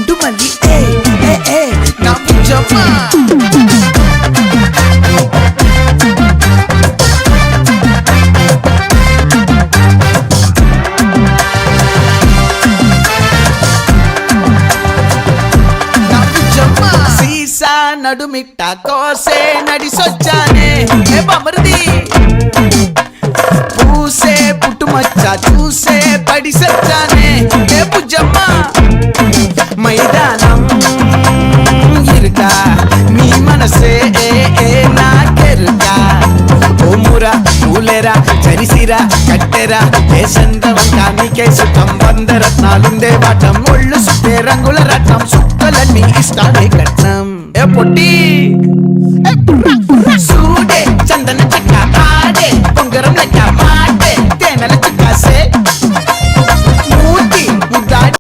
చెండు మల్లి ఏ ఏ ఏ నా బుజ్జమ్మ నడుమిట్ట కోసే నడిసొచ్చానే ఏ బమర్ది పూసే పుట్టుమచ్చ చూసే పడిసొచ్చానే ఏ బుజ్జమ్మ మైదానం ఇరుకా నీ మనసే నాకెరుకా ఓ మురా పూలేరా చరిసిరా కట్టెరా ఏ సందవంకా నీకే సుఖం 100 రత్నాలుండే వాటం ఒళ్ళు సుట్టే రంగుల రత్నం సుక్కలన్నీ ఇష్టాలే కట్నం ఏ పొట్టి